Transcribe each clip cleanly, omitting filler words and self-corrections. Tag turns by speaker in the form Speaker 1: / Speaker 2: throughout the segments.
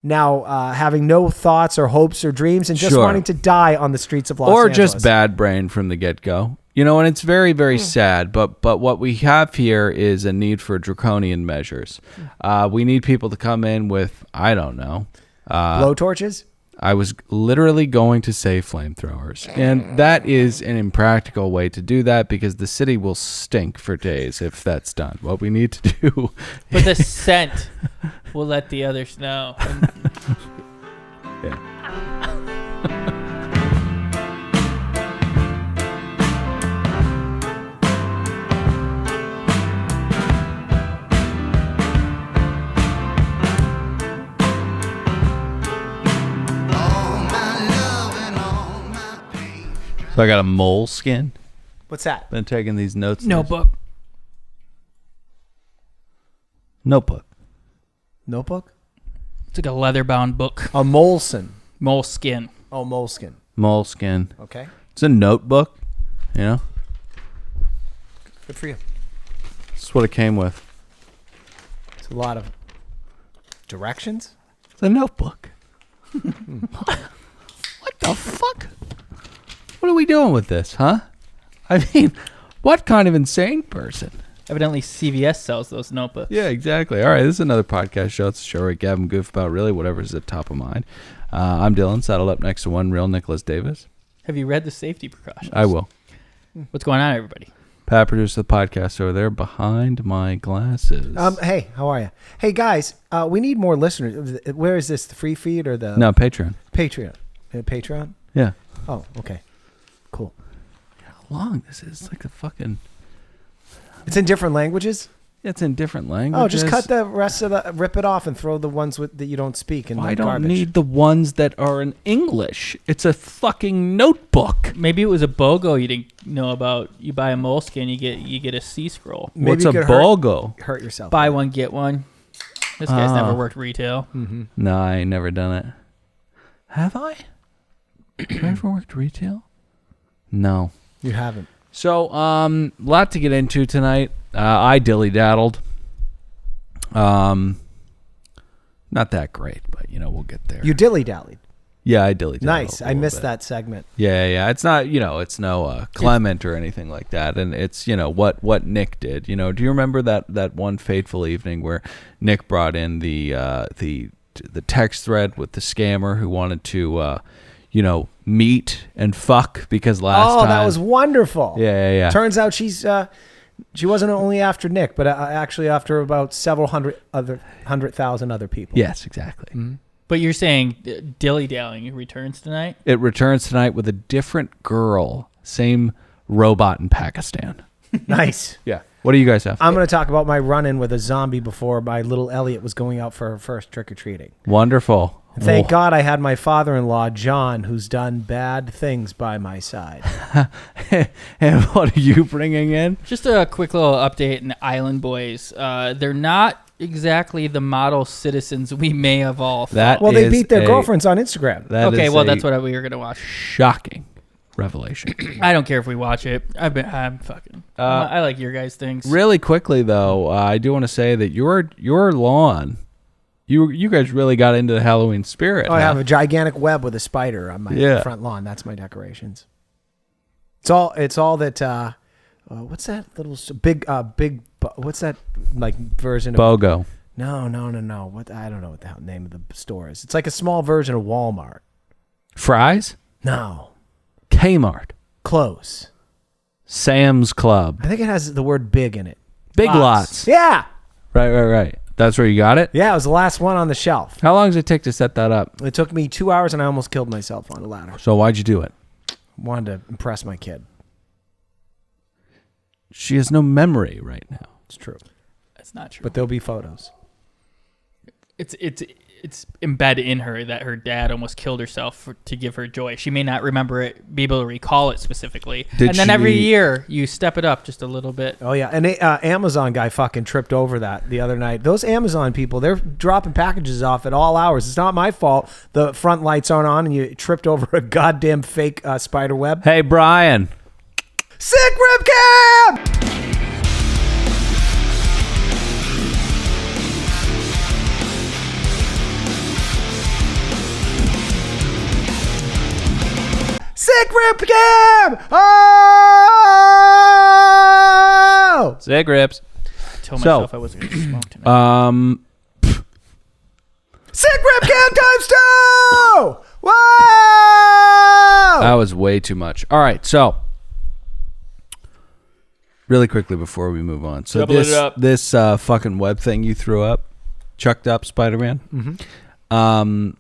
Speaker 1: now having no thoughts or hopes or dreams and just wanting to die on the streets of Los Angeles.
Speaker 2: Or just bad brain from the get-go. And it's very, very sad. But what we have here is a need for draconian measures. We need people to come in with, I don't know.
Speaker 1: Blowtorches?
Speaker 2: I was literally going to say flamethrowers. And that is an impractical way to do that because the city will stink for days if that's done. What we need to do...
Speaker 3: But the scent will let the others know.
Speaker 2: Yeah. So I got a mole skin.
Speaker 1: What's that?
Speaker 2: Been taking these notes.
Speaker 3: Notebook.
Speaker 2: Notebook.
Speaker 3: It's like a leather-bound book.
Speaker 1: A moleskin.
Speaker 3: Moleskin.
Speaker 1: Oh, moleskin.
Speaker 2: Moleskin.
Speaker 1: Okay.
Speaker 2: It's a notebook.
Speaker 1: Good for you.
Speaker 2: That's what it came with.
Speaker 1: It's a lot of directions.
Speaker 2: It's a notebook. What the fuck? What are we doing with this, huh? I mean, what kind of insane person?
Speaker 3: Evidently, CVS sells those notebooks.
Speaker 2: Yeah, exactly. All right, this is another podcast show. It's a show where Gavin goof about really whatever's at top of mind. I'm Dylan, saddled up next to one real Nicholas Davis.
Speaker 3: Have you read the safety precautions?
Speaker 2: I will.
Speaker 3: What's going on, everybody?
Speaker 2: Pat, producer of the podcast, over there behind my glasses.
Speaker 1: Hey, how are you? Hey, guys, we need more listeners. Where is this, the free feed or the...
Speaker 2: No, Patreon.
Speaker 1: Patreon?
Speaker 2: Yeah.
Speaker 1: Oh, okay. Cool.
Speaker 2: How long this is? It's like a fucking...
Speaker 1: It's in different languages?
Speaker 2: It's in different languages.
Speaker 1: Oh, just cut the rest of the... Rip it off and throw the ones that you don't speak in
Speaker 2: I
Speaker 1: the
Speaker 2: don't
Speaker 1: garbage.
Speaker 2: need the ones that are in English. It's a fucking notebook.
Speaker 3: Maybe it was a BOGO you didn't know about. You buy a moleskin, you get a C scroll.
Speaker 1: Maybe
Speaker 2: What's
Speaker 1: you
Speaker 2: a
Speaker 1: could
Speaker 2: BOGO?
Speaker 1: Hurt yourself.
Speaker 3: Buy one, get one. This guy's never worked retail.
Speaker 1: Mm-hmm.
Speaker 2: No, I ain't never done it. Have I? Have I ever worked retail? No.
Speaker 1: You haven't.
Speaker 2: So, lot to get into tonight. I dilly-daddled. Not that great, but, we'll get there.
Speaker 1: You dilly-dallied.
Speaker 2: Yeah, I dilly-daddled.
Speaker 1: Nice. I missed that segment.
Speaker 2: Yeah. It's not, it's no Clement or anything like that. And it's, what Nick did. Do you remember that one fateful evening where Nick brought in the text thread with the scammer who wanted to, meet and fuck because last time.
Speaker 1: Oh, that was wonderful.
Speaker 2: Yeah.
Speaker 1: Turns out she wasn't only after Nick, but actually after about several hundred thousand other people.
Speaker 2: Yes, exactly.
Speaker 1: Mm-hmm.
Speaker 3: But you're saying dilly-dallying returns tonight?
Speaker 2: It returns tonight with a different girl. Same robot in Pakistan.
Speaker 1: Nice.
Speaker 2: Yeah. What do you guys have?
Speaker 1: I'm going to talk about my run-in with a zombie before my little Elliot was going out for her first trick-or-treating.
Speaker 2: Wonderful.
Speaker 1: Thank God I had my father-in-law, John, who's done bad things by my side.
Speaker 2: And what are you bringing in?
Speaker 3: Just a quick little update in Island Boys. They're not exactly the model citizens we may have all thought.
Speaker 1: Well, they beat their girlfriends on Instagram.
Speaker 3: Okay, well, that's what we were going to watch.
Speaker 2: Shocking revelation.
Speaker 3: I don't care if we watch it. I'm fucking... I like your guys' things.
Speaker 2: Really quickly, though, I do want to say that your lawn... You guys really got into the Halloween spirit.
Speaker 1: Oh, I have a gigantic web with a spider on my front lawn. That's my decorations. It's all that. What's that little big? What's that like version of
Speaker 2: BOGO?
Speaker 1: No. What? I don't know what the hell name of the store is. It's like a small version of Walmart.
Speaker 2: Fry's?
Speaker 1: No.
Speaker 2: Kmart.
Speaker 1: Close.
Speaker 2: Sam's Club.
Speaker 1: I think it has the word big in it.
Speaker 2: Big Lots.
Speaker 1: Yeah.
Speaker 2: Right. That's where you got it?
Speaker 1: Yeah, it was the last one on the shelf.
Speaker 2: How long does it take to set that up?
Speaker 1: It took me 2 hours and I almost killed myself on the ladder.
Speaker 2: So why'd you do it?
Speaker 1: Wanted to impress my kid.
Speaker 2: She has no memory right now.
Speaker 1: It's true.
Speaker 3: That's not true.
Speaker 1: But there'll be photos.
Speaker 3: It's embedded in her that her dad almost killed herself to give her joy. She may not remember it, be able to recall it specifically. Then every year you step it up just a little bit.
Speaker 1: Oh yeah, and Amazon guy fucking tripped over that the other night. Those Amazon people, they're dropping packages off at all hours. It's not my fault. The front lights aren't on, and you tripped over a goddamn fake spider web.
Speaker 2: Hey Brian,
Speaker 1: sick rib cam. Sick rib cam! Oh!
Speaker 2: Sick rips.
Speaker 3: I told myself I wasn't going to smoke tonight.
Speaker 1: Sick rib cam times 2! Whoa!
Speaker 2: That was way too much. All right, so really quickly before we move on. So this fucking web thing you threw up, chucked up Spider-Man.
Speaker 1: Mm-hmm.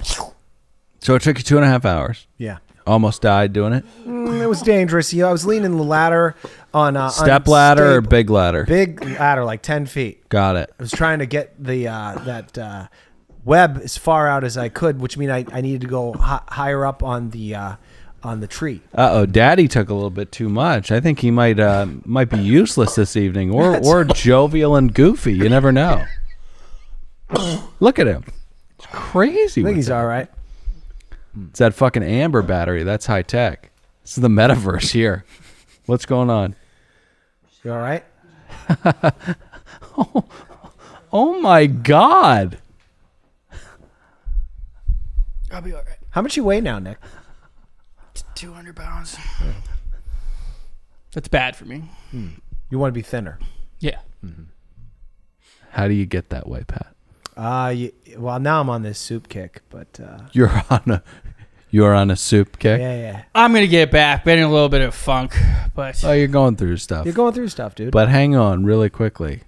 Speaker 2: So it took you 2.5 hours.
Speaker 1: Yeah.
Speaker 2: Almost died doing it.
Speaker 1: It was dangerous. I was leaning the ladder on
Speaker 2: step ladder or big ladder?
Speaker 1: Big ladder, like 10 feet.
Speaker 2: Got it.
Speaker 1: I was trying to get the that web as far out as I could, which means I needed to go higher up on the tree.
Speaker 2: Daddy took a little bit too much. I think he might be useless this evening, or jovial and goofy. You never know. Look at him. It's crazy.
Speaker 1: I think he's all right.
Speaker 2: It's that fucking amber battery. That's high tech. This is the metaverse here. What's going on?
Speaker 1: You all right?
Speaker 2: Oh my God.
Speaker 3: I'll be all right.
Speaker 1: How much you weigh now, Nick?
Speaker 3: 200 pounds. That's bad for me.
Speaker 1: You want to be thinner.
Speaker 3: Yeah.
Speaker 1: Mm-hmm.
Speaker 2: How do you get that way, Pat?
Speaker 1: Well, now I'm on this soup kick, but
Speaker 2: You're on a soup kick.
Speaker 1: yeah.
Speaker 3: I'm going to get back. Been in a little bit of funk, but
Speaker 2: Oh, you're going through stuff.
Speaker 1: You're going through stuff, dude.
Speaker 2: But hang on really quickly.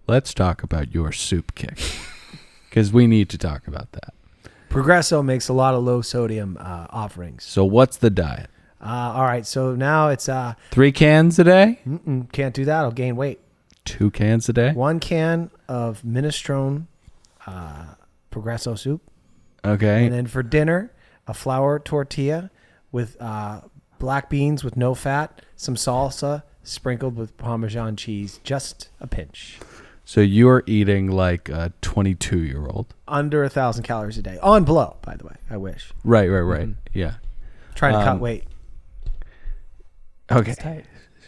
Speaker 2: Let's talk about your soup kick. Because we need to talk about that.
Speaker 1: Progresso makes a lot of low sodium offerings.
Speaker 2: So what's the diet?
Speaker 1: All right, so now it's
Speaker 2: 3 cans a day?
Speaker 1: can't do that. I'll gain weight.
Speaker 2: 2 cans a day?
Speaker 1: 1 can of minestrone Progresso soup.
Speaker 2: Okay.
Speaker 1: And then for dinner, a flour tortilla with black beans with no fat, some salsa sprinkled with Parmesan cheese, just a pinch.
Speaker 2: So you're eating like a 22-year-old.
Speaker 1: Under 1,000 calories a day. On blow, by the way. I wish.
Speaker 2: Right. Yeah.
Speaker 1: Trying to cut weight.
Speaker 2: Okay.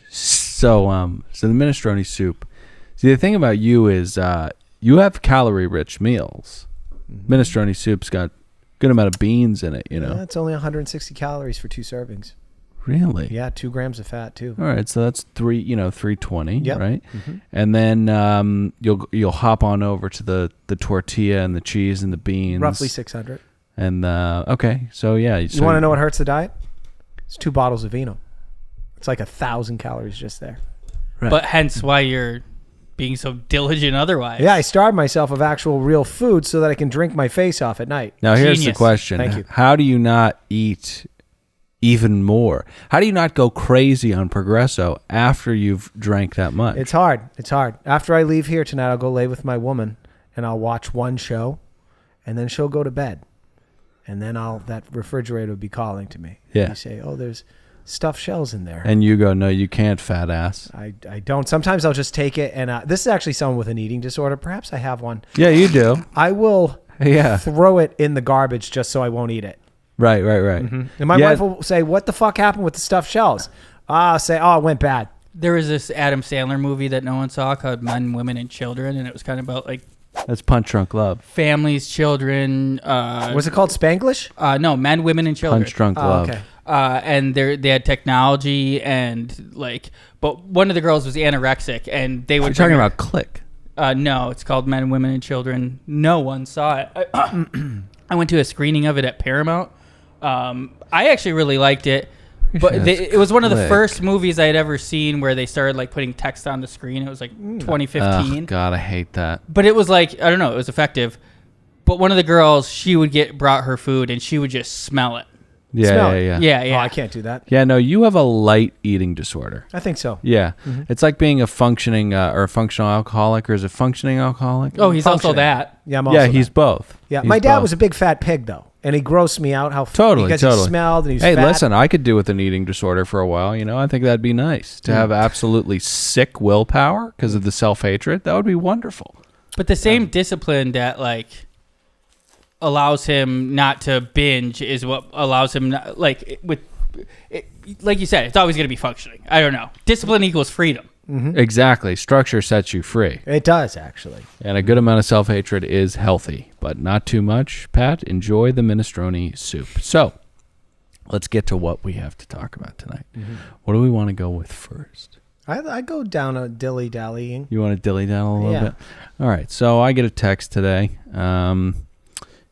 Speaker 2: So the minestrone soup. See, the thing about you is you have calorie-rich meals. Minestrone soup's got good amount of beans in it, you know.
Speaker 1: Yeah, it's only 160 calories for 2 servings.
Speaker 2: Really?
Speaker 1: Yeah, 2 grams of fat too.
Speaker 2: All right, so that's 320,
Speaker 1: Yep.
Speaker 2: right? Mm-hmm. And then you'll hop on over to the tortilla and the cheese and the beans.
Speaker 1: Roughly 600.
Speaker 2: And okay, so yeah.
Speaker 1: You want to know what hurts the diet? It's 2 bottles of vino. It's like 1,000 calories just there.
Speaker 2: Right.
Speaker 3: But hence why you're being so diligent otherwise.
Speaker 1: Yeah, I starved myself of actual real food so that I can drink my face off at night.
Speaker 2: Now here's the
Speaker 3: Genius.
Speaker 2: question.
Speaker 1: Thank you.
Speaker 2: How do you not eat even more? How do you not go crazy on Progresso after you've drank that much?
Speaker 1: It's hard. It's hard. After I leave here tonight, I'll go lay with my woman and I'll watch one show and then she'll go to bed. And then that refrigerator will be calling to me.
Speaker 2: Yeah.
Speaker 1: You say, oh, there's stuffed shells in there.
Speaker 2: And you go, no, you can't, fat ass.
Speaker 1: I don't. Sometimes I'll just take it. And this is actually someone with an eating disorder. Perhaps I have one.
Speaker 2: Yeah, you do.
Speaker 1: I will
Speaker 2: Yeah.
Speaker 1: throw it in the garbage just so I won't eat it.
Speaker 2: Right.
Speaker 1: Mm-hmm. And my wife will say, what the fuck happened with the stuffed shells? I'll say, oh, it went bad.
Speaker 3: There was this Adam Sandler movie that no one saw called Men, Women, and Children, and it was kind of about like
Speaker 2: That's Punch Drunk Love.
Speaker 3: families, children.
Speaker 1: Was it called Spanglish?
Speaker 3: No, Men, Women, and Children.
Speaker 2: Punch Drunk
Speaker 1: Oh,
Speaker 2: Love.
Speaker 1: okay.
Speaker 3: And they had technology and like, but one of the girls was anorexic, and they would.
Speaker 2: You're talking about Click.
Speaker 3: No, it's called Men, Women, and Children. No one saw it. I went to a screening of it at Paramount. I actually really liked it, but it was one of the
Speaker 2: Click.
Speaker 3: first movies I had ever seen where they started like putting text on the screen. It was like 2015.
Speaker 2: Oh, God, I hate that.
Speaker 3: But it was like, I don't know, it was effective. But one of the girls, she would brought her food and she would just smell it.
Speaker 1: Smell
Speaker 2: Yeah.
Speaker 1: it.
Speaker 3: Yeah.
Speaker 1: Oh, I can't do that.
Speaker 2: Yeah, no, you have a light eating disorder.
Speaker 1: I think so.
Speaker 2: Yeah. It's like being a functioning or a functional alcoholic, or is it functioning alcoholic?
Speaker 3: Oh, he's also
Speaker 1: Functioning.
Speaker 3: that.
Speaker 1: Yeah, I'm also
Speaker 2: Yeah, he's
Speaker 1: that.
Speaker 2: both.
Speaker 1: Yeah,
Speaker 2: He's
Speaker 1: my dad
Speaker 2: both.
Speaker 1: was a big fat pig though, and he grossed me out.
Speaker 2: Totally.
Speaker 1: Because he smelled and he was
Speaker 2: Hey,
Speaker 1: fat.
Speaker 2: listen, I could do with an eating disorder for a while. You know, I think that'd be nice to have absolutely sick willpower because of the self-hatred. That would be wonderful.
Speaker 3: But the same discipline that like allows him not to binge is what allows him not, like like you said, it's always going to be functioning. I don't know. Discipline equals freedom.
Speaker 2: Exactly. Structure sets you free.
Speaker 1: It does actually.
Speaker 2: And a good amount of self-hatred is healthy, but not too much. Pat, enjoy the minestrone soup. So, let's get to what we have to talk about tonight.
Speaker 1: Mm-hmm.
Speaker 2: What do we want to go with first?
Speaker 1: I go down a dilly-dallying.
Speaker 2: You want to dilly down a little
Speaker 1: Yeah.
Speaker 2: bit? All right. So I get a text today.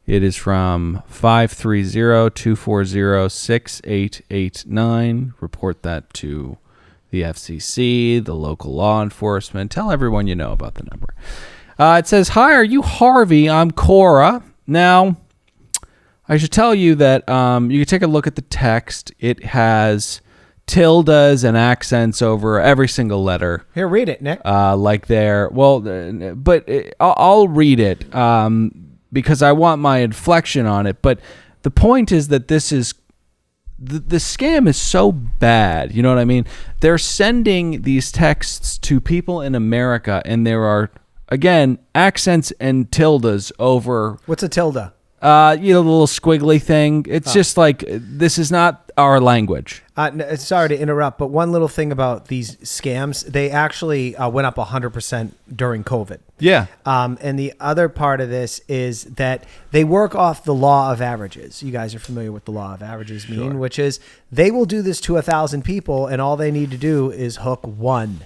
Speaker 2: It is from 530-240-6889. Report that to the FCC, the local law enforcement. Tell everyone you know about the number. It says, "Hi, are you Harvey? I'm Cora." Now, I should tell you that you can take a look at the text. It has tildes and accents over every single letter.
Speaker 1: Here, read it, Nick.
Speaker 2: Like there. Well, but I'll read it because I want my inflection on it. But the point is that this is the scam is so bad. You know what I mean? They're sending these texts to people in America, and there are, again, accents and tildes over.
Speaker 1: What's a tilde?
Speaker 2: The little squiggly thing. It's just like, this is not our language.
Speaker 1: Sorry to interrupt, but one little thing about these scams, they actually went up 100% during COVID.
Speaker 2: Yeah.
Speaker 1: And the other part of this is that they work off the law of averages. You guys are familiar with the law of averages mean, which is they will do this to 1,000 people, and all they need to do is hook one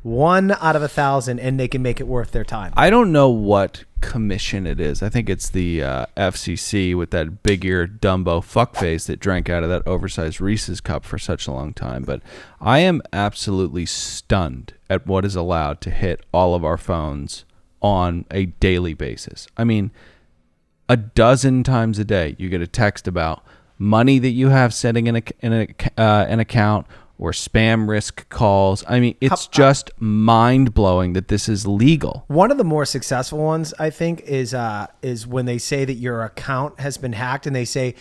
Speaker 1: out of 1,000, and they can make it worth their time.
Speaker 2: I don't know what commission it is. I think it's the FCC with that big-eared Dumbo fuckface that drank out of that oversized Reese's cup for such a long time. But I am absolutely stunned at what is allowed to hit all of our phones on a daily basis. I mean, a dozen times a day, you get a text about money that you have sitting in an account, or spam risk calls. I mean, it's just mind-blowing that this is legal.
Speaker 1: One of the more successful ones, I think, is when they say that your account has been hacked, and they say,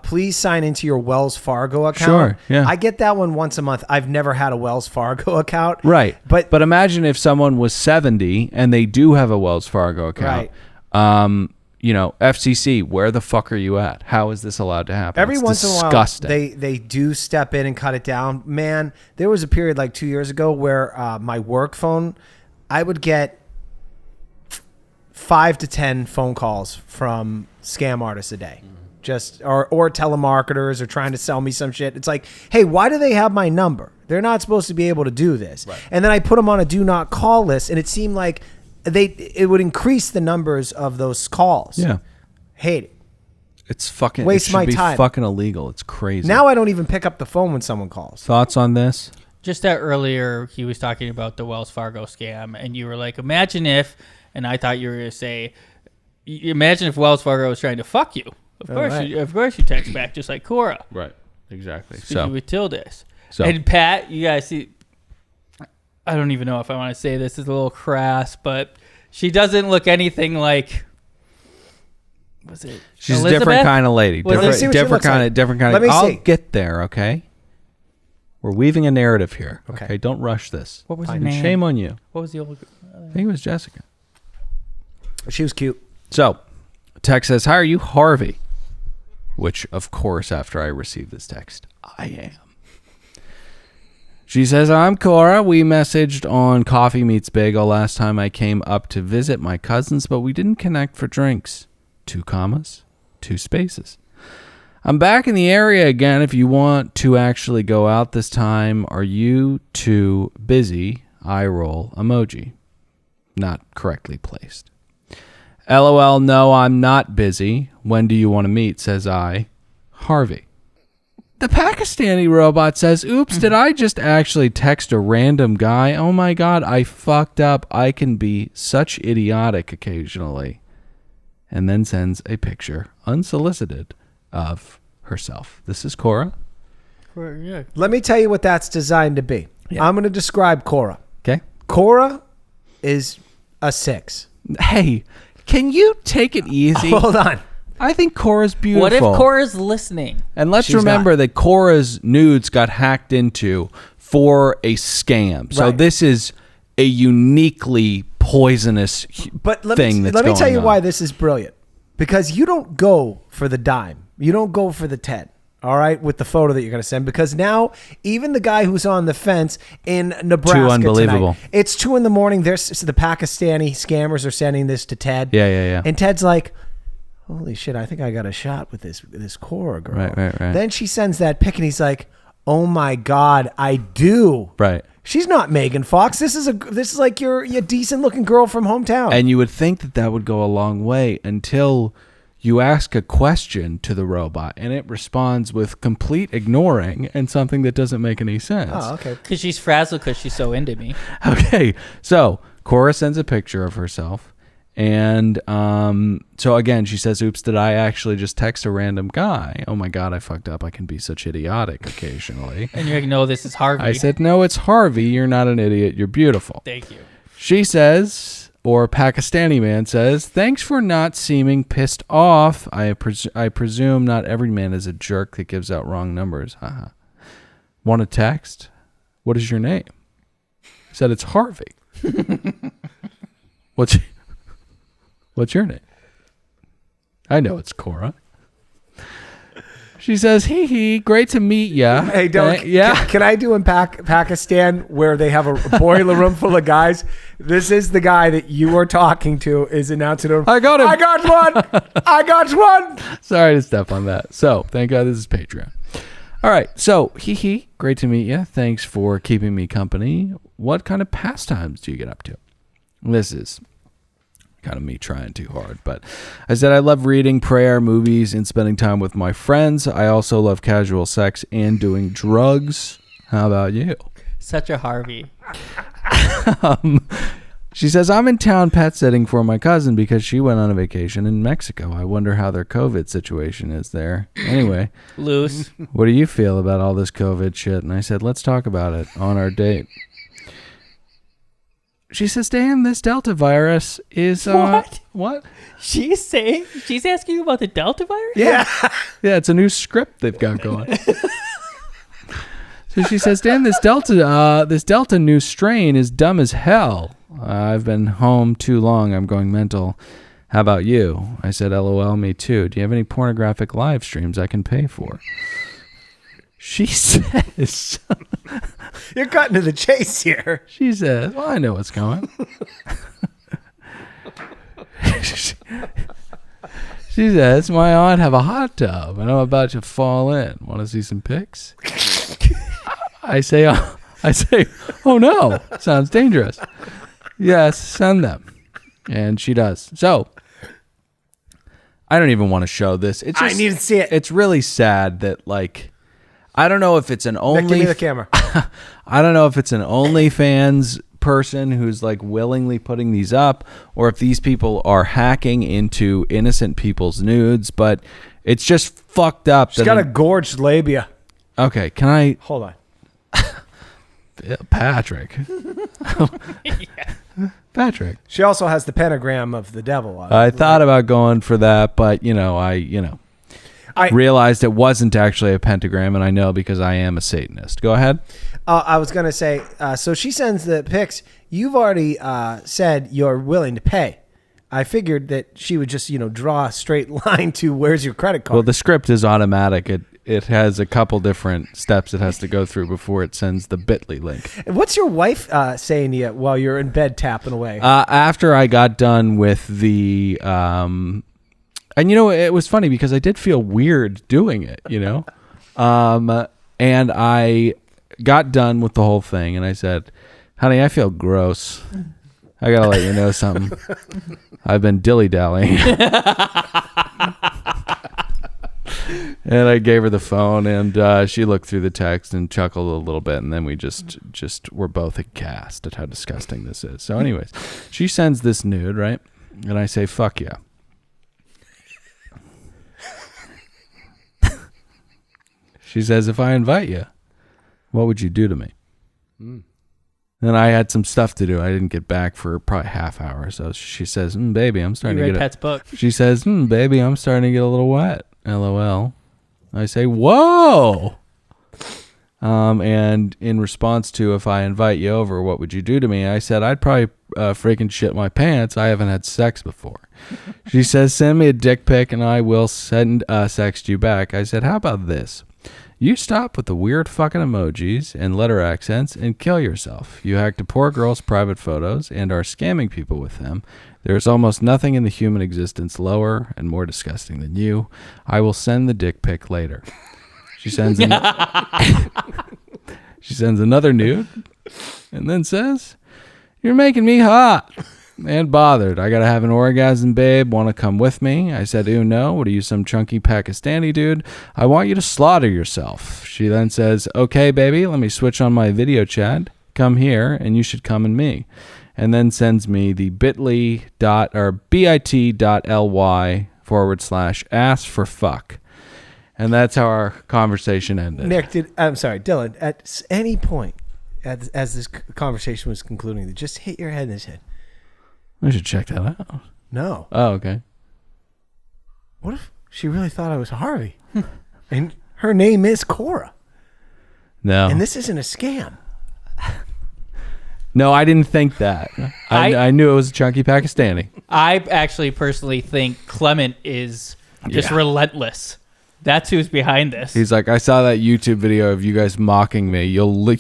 Speaker 1: please sign into your Wells Fargo account.
Speaker 2: Sure, yeah.
Speaker 1: I get that one once a month. I've never had a Wells Fargo account.
Speaker 2: Right.
Speaker 1: But
Speaker 2: imagine if someone was 70 and they do have a Wells Fargo account.
Speaker 1: Right.
Speaker 2: FCC, where the fuck are you at? How is this allowed to happen?
Speaker 1: Every
Speaker 2: It's
Speaker 1: once in a while,
Speaker 2: disgusting.
Speaker 1: they do step in and cut it down. Man, there was a period like 2 years ago where my work phone, I would get 5 to 10 phone calls from scam artists a day. Just or telemarketers are trying to sell me some shit. It's like, hey, why do they have my number? They're not supposed to be able to do this. Right. And then I put them on a do not call list, and it seemed like it would increase the numbers of those calls.
Speaker 2: Yeah.
Speaker 1: Hate it.
Speaker 2: It's fucking
Speaker 1: Waste my time.
Speaker 2: Fucking illegal. It's crazy.
Speaker 1: Now I don't even pick up the phone when someone calls.
Speaker 2: Thoughts on this?
Speaker 3: Just that earlier, he was talking about the Wells Fargo scam, and you were like, imagine if, and I thought you were going to say, imagine if Wells Fargo was trying to fuck you. Of course you text back just like Cora.
Speaker 2: Right. Exactly.
Speaker 3: Speaking with tildes.
Speaker 2: So.
Speaker 3: And Pat, you guys see, I don't even know if I want to say this is a little crass, but she doesn't look anything like. Was it?
Speaker 2: She's
Speaker 3: Elizabeth?
Speaker 2: a different kind of lady. Different kind of.
Speaker 1: Let me
Speaker 2: I'll
Speaker 1: see.
Speaker 2: get there. Okay. We're weaving a narrative here. Okay. Don't rush this.
Speaker 3: What was her
Speaker 2: And
Speaker 3: name?
Speaker 2: shame on you.
Speaker 3: What was the old?
Speaker 2: I think it was Jessica.
Speaker 1: She was cute.
Speaker 2: So, text says, "Hi, are you Harvey?" Which, of course, after I received this text, I am. She says, "I'm Cora. We messaged on Coffee Meets Bagel last time I came up to visit my cousins, but we didn't connect for drinks. 2 commas, 2 spaces. I'm back in the area again if you want to actually go out this time. Are you too busy?" Eye roll emoji. Not correctly placed. LOL, no, I'm not busy. When do you want to meet? Says I. Harvey. The Pakistani robot says, oops, did I just actually text a random guy? Oh my God, I fucked up. I can be such idiotic occasionally. And then sends a picture, unsolicited, of herself. This is Cora.
Speaker 3: Yeah.
Speaker 1: Let me tell you what that's designed to be.
Speaker 2: Yeah.
Speaker 1: I'm going to describe Cora.
Speaker 2: Okay.
Speaker 1: Cora is a 6.
Speaker 2: Hey, can you take it easy?
Speaker 1: Hold on.
Speaker 2: I think Cora's beautiful.
Speaker 3: What if Cora's listening?
Speaker 2: And let's
Speaker 1: She's
Speaker 2: remember
Speaker 1: not.
Speaker 2: that Cora's nudes got hacked into for a scam. So
Speaker 1: Right.
Speaker 2: this is a uniquely poisonous
Speaker 1: But let
Speaker 2: thing
Speaker 1: me
Speaker 2: that's
Speaker 1: let me tell
Speaker 2: going
Speaker 1: you
Speaker 2: on.
Speaker 1: why this is brilliant. Because you don't go for the dime. You don't go for the 10. All right, with the photo that you're going to send, because now even the guy who's on the fence in Nebraska
Speaker 2: Too unbelievable.
Speaker 1: tonight, it's 2 a.m. The Pakistani scammers are sending this to Ted.
Speaker 2: Yeah.
Speaker 1: And Ted's like, holy shit, I think I got a shot with this Cora girl.
Speaker 2: Right.
Speaker 1: Then she sends that pic and he's like, oh my God, I do.
Speaker 2: Right.
Speaker 1: She's not Megan Fox. This is like your decent looking girl from hometown.
Speaker 2: And you would think that would go a long way until you ask a question to the robot and it responds with complete ignoring and something that doesn't make any sense.
Speaker 1: Oh, okay.
Speaker 3: Because she's frazzled because she's so into me.
Speaker 2: Okay. So Cora sends a picture of herself. And so again, she says, oops, did I actually just text a random guy? Oh my God, I fucked up. I can be such idiotic occasionally.
Speaker 3: And you're like, no, this is Harvey.
Speaker 2: I said, no, it's Harvey. You're not an idiot. You're beautiful.
Speaker 3: Thank you.
Speaker 2: She says, or Pakistani man says, thanks for not seeming pissed off. I presume not every man is a jerk that gives out wrong numbers. Haha. Want a text? What is your name? I said, it's Harvey. What's your name? I know it's Cora. She says, hee hee, great to meet ya.
Speaker 1: Hey, Dylan,
Speaker 2: yeah.
Speaker 1: can I do in Pakistan where they have a boiler room full of guys? This is the guy that you are talking to is announcing to him.
Speaker 2: I got him.
Speaker 1: I got one. I got one.
Speaker 2: Sorry to step on that. So, thank God this is Patreon. All right. So, hee hee, great to meet you. Thanks for keeping me company. What kind of pastimes do you get up to? This is kind of me trying too hard, but I said I love reading, prayer, movies, and spending time with my friends. I also love casual sex and doing drugs. How about you?
Speaker 3: Such a Harvey.
Speaker 2: She says, I'm in town pet sitting for my cousin because she went on a vacation in Mexico. I wonder how their COVID situation is there. Anyway,
Speaker 3: Loose.
Speaker 2: what do you feel about all this COVID shit? And I said, let's talk about it on our date. She says, damn, this Delta virus is... What?
Speaker 3: She's asking you about the Delta virus?
Speaker 1: Yeah.
Speaker 2: Yeah, it's a new script they've got going. So she says, damn, this Delta new strain is dumb as hell. I've been home too long. I'm going mental. How about you? I said, LOL, me too. Do you have any pornographic live streams I can pay for? She says...
Speaker 1: You're cutting to the chase here.
Speaker 2: She says, well, I know what's coming. She says, my aunt have a hot tub and I'm about to fall in. Want to see some pics? I say, oh no, sounds dangerous. Yes, send them. And she does. So, I don't even want to show this. It's just,
Speaker 1: I need to see it.
Speaker 2: It's really sad that, like, I don't know if it's an
Speaker 1: Nick, give me the camera.
Speaker 2: I don't know if it's an OnlyFans person who's like willingly putting these up, or if these people are hacking into innocent people's nudes, but it's just fucked up.
Speaker 1: She's got a gorged labia.
Speaker 2: Okay, can I...
Speaker 1: Hold on.
Speaker 2: Patrick. Patrick.
Speaker 1: She also has the pentagram of the devil on it.
Speaker 2: I thought about going for that, but I realized it wasn't actually a pentagram, and I know because I am a Satanist. Go ahead.
Speaker 1: I was going to say, so she sends the pics. You've already said you're willing to pay. I figured that she would just, draw a straight line to where's your credit card.
Speaker 2: Well, the script is automatic. It has a couple different steps it has to go through before it sends the Bitly link.
Speaker 1: What's your wife saying to you while you're in bed tapping away?
Speaker 2: After I got done with the... And it was funny because I did feel weird doing it, and I got done with the whole thing and I said, honey, I feel gross. I got to let you know something. I've been dilly-dallying. And I gave her the phone and she looked through the text and chuckled a little bit, and then we just were both aghast at how disgusting this is. So anyways, she sends this nude, right? And I say, fuck yeah. She says, if I invite you, what would you do to me? Then I had some stuff to do. I didn't get back for probably half hour. So she says, baby, I'm starting to get
Speaker 3: Pet's book.
Speaker 2: She says, baby, I'm starting to get a little wet. LOL. I say, whoa. And in response to, if I invite you over, what would you do to me? I said, I'd probably freaking shit my pants. I haven't had sex before. She says, send me a dick pic and I will sext you back. I said, how about this? You stop with the weird fucking emojis and letter accents and kill yourself. You hacked a poor girl's private photos and are scamming people with them. There is almost nothing in the human existence lower and more disgusting than you. I will send the dick pic later. She sends she sends another nude and then says, "You're making me hot and bothered. I gotta have an orgasm, babe. Want to come with me?" I said, "Ew, no. What are you, some chunky Pakistani dude? I want you to slaughter yourself." She then says, "Okay, baby, let me switch on my video chat. Come here, and you should come in me." And then sends me the bit.ly /ass for fuck. And that's how our conversation ended.
Speaker 1: Nick, I'm sorry, Dylan, at any point as this conversation was concluding, just hit your head in his head.
Speaker 2: I should check that out.
Speaker 1: No.
Speaker 2: Oh, okay.
Speaker 1: What if she really thought I was Harvey? And her name is Cora.
Speaker 2: No.
Speaker 1: And this isn't a scam.
Speaker 2: No, I didn't think that. I knew it was a chunky Pakistani.
Speaker 3: I actually personally think Clement is just relentless. That's who's behind this.
Speaker 2: He's like, I saw that YouTube video of you guys mocking me. You'll rue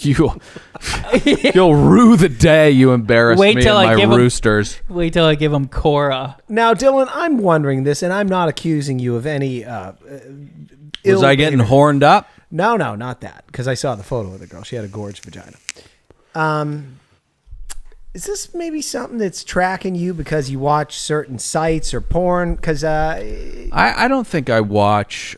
Speaker 2: the day you embarrass me and my roosters.
Speaker 3: Wait till I give him Cora.
Speaker 1: Now, Dylan, I'm wondering this, and I'm not accusing you of any
Speaker 2: Was I getting horned up?
Speaker 1: No, not that, because I saw the photo of the girl. She had a gorgeous vagina. Is this maybe something that's tracking you because you watch certain sites or porn? Because
Speaker 2: I don't think I watch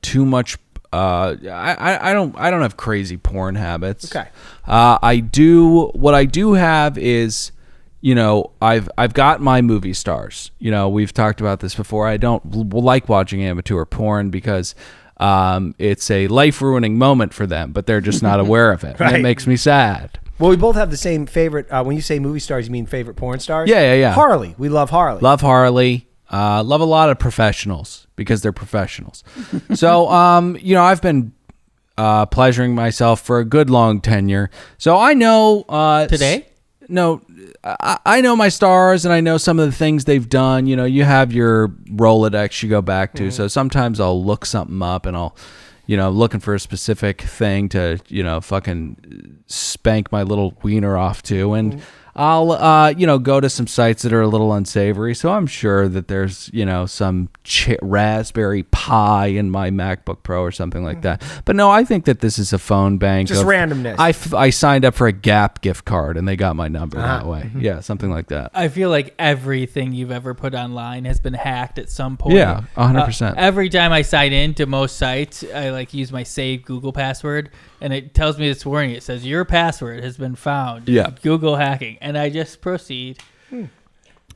Speaker 2: too much. I don't have crazy porn habits.
Speaker 1: Okay.
Speaker 2: I do. What I do have is, I've got my movie stars. We've talked about this before. I don't like watching amateur porn because it's a life-ruining moment for them, but they're just not aware of it.
Speaker 1: Right.
Speaker 2: And it makes me sad.
Speaker 1: Well, we both have the same favorite. When you say movie stars, you mean favorite porn stars?
Speaker 2: Yeah.
Speaker 1: Harley. We love Harley.
Speaker 2: Love Harley. Love a lot of professionals because they're professionals. So, I've been pleasuring myself for a good long tenure. So I know
Speaker 3: Today?
Speaker 2: No, I know my stars and I know some of the things they've done. You have your Rolodex you go back to. Mm-hmm. So sometimes I'll look something up and I'll, looking for a specific thing to, fucking spank my little wiener off to. And I'll, go to some sites that are a little unsavory. So I'm sure that there's, some Raspberry Pi in my MacBook Pro or something like that. But no, I think that this is a phone bank.
Speaker 1: Just randomness.
Speaker 2: I signed up for a Gap gift card and they got my number that way. Mm-hmm. Yeah, something like that.
Speaker 3: I feel like everything you've ever put online has been hacked at some point.
Speaker 2: Yeah, 100%.
Speaker 3: Every time I sign in to most sites, I use my saved Google password and it tells me this warning. It says your password has been found.
Speaker 2: Yeah.
Speaker 3: Google hacking. And I just proceed.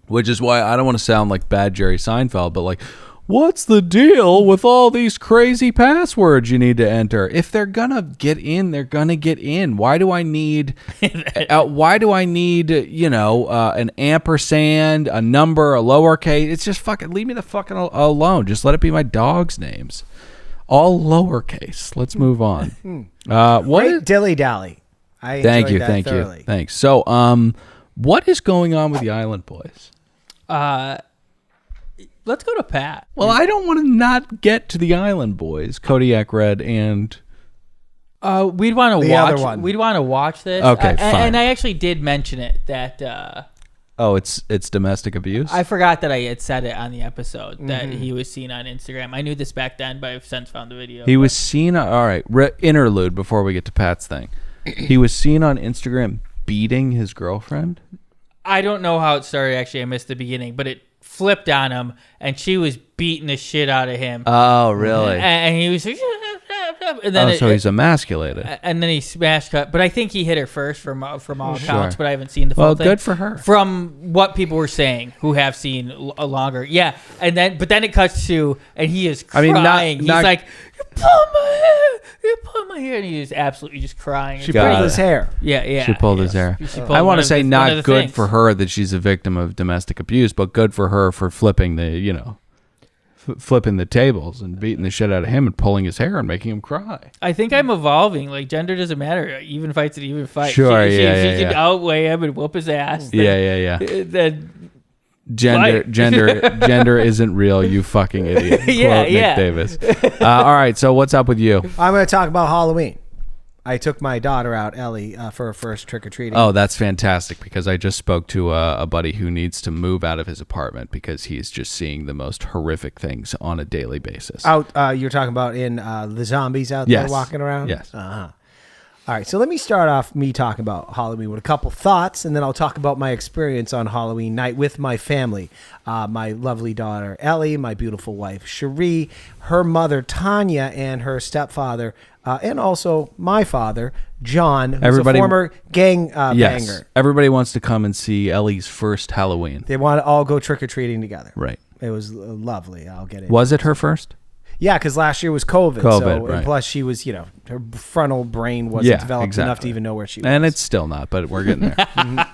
Speaker 2: Which is why I don't want to sound like bad Jerry Seinfeld, but what's the deal with all these crazy passwords you need to enter? If they're gonna get in, they're gonna get in. Why do I need? an ampersand, a number, a lowercase? It's just fucking leave me the fucking alone. Just let it be my dog's names, all lowercase. Let's move on.
Speaker 1: Great dilly dally.
Speaker 2: Thank you. Thanks. So, what is going on with the Island Boys?
Speaker 3: Let's go to Pat.
Speaker 2: Well, I don't want to not get to the Island Boys, Kodiak Red, and
Speaker 3: we'd want to watch. We'd want to watch this.
Speaker 2: Okay, fine.
Speaker 3: And I actually did mention it that.
Speaker 2: It's domestic abuse.
Speaker 3: I forgot that I had said it on the episode that he was seen on Instagram. I knew this back then, but I've since found the video.
Speaker 2: He was seen. All right, interlude before we get to Pat's thing. He was seen on Instagram beating his girlfriend.
Speaker 3: I don't know how it started. Actually, I missed the beginning, but it flipped on him, and she was beating the shit out of him.
Speaker 2: Oh, really?
Speaker 3: And he was like, and then
Speaker 2: so he's emasculated.
Speaker 3: And then he smash cut. But I think he hit her first from all accounts, but I haven't seen the full thing.
Speaker 2: Well, good for her.
Speaker 3: From what people were saying who have seen a longer. Yeah. But then it cuts to, and he is crying. He's like, you pulled my hair. And he is absolutely just crying.
Speaker 1: She pulled his hair.
Speaker 3: Yeah.
Speaker 2: She pulled his hair. I want to say not good for her that she's a victim of domestic abuse, but good for her for flipping the, flipping the tables and beating the shit out of him and pulling his hair and making him cry.
Speaker 3: I think I'm evolving. Gender doesn't matter. Even fights an even fight.
Speaker 2: Sure,
Speaker 3: she can outweigh him and whoop his ass.
Speaker 2: Yeah.
Speaker 3: Then
Speaker 2: Gender isn't real, you fucking idiot.
Speaker 3: Yeah,
Speaker 2: Quote
Speaker 3: yeah.
Speaker 2: Nick Davis. All right, so what's up with you?
Speaker 1: I'm going to talk about Halloween. I took my daughter out, Ellie, for her first trick-or-treating.
Speaker 2: Oh, that's fantastic, because I just spoke to a buddy who needs to move out of his apartment because he's just seeing the most horrific things on a daily basis.
Speaker 1: Out, you're talking about in the zombies out there walking around?
Speaker 2: Yes.
Speaker 1: Uh-huh. All right, so let me start off me talking about Halloween with a couple thoughts, and then I'll talk about my experience on Halloween night with my family. My lovely daughter, Ellie, my beautiful wife, Cherie, her mother, Tanya, and her stepfather, and also my father, John, who's a former gang banger.
Speaker 2: Everybody wants to come and see Ellie's first Halloween.
Speaker 1: They want to all go trick-or-treating together.
Speaker 2: Right.
Speaker 1: It was lovely. I'll get it.
Speaker 2: Was it her first?
Speaker 1: Yeah, because last year was COVID.
Speaker 2: Right.
Speaker 1: And plus she was, her frontal brain wasn't developed enough to even know where she was.
Speaker 2: And it's still not, but we're getting there.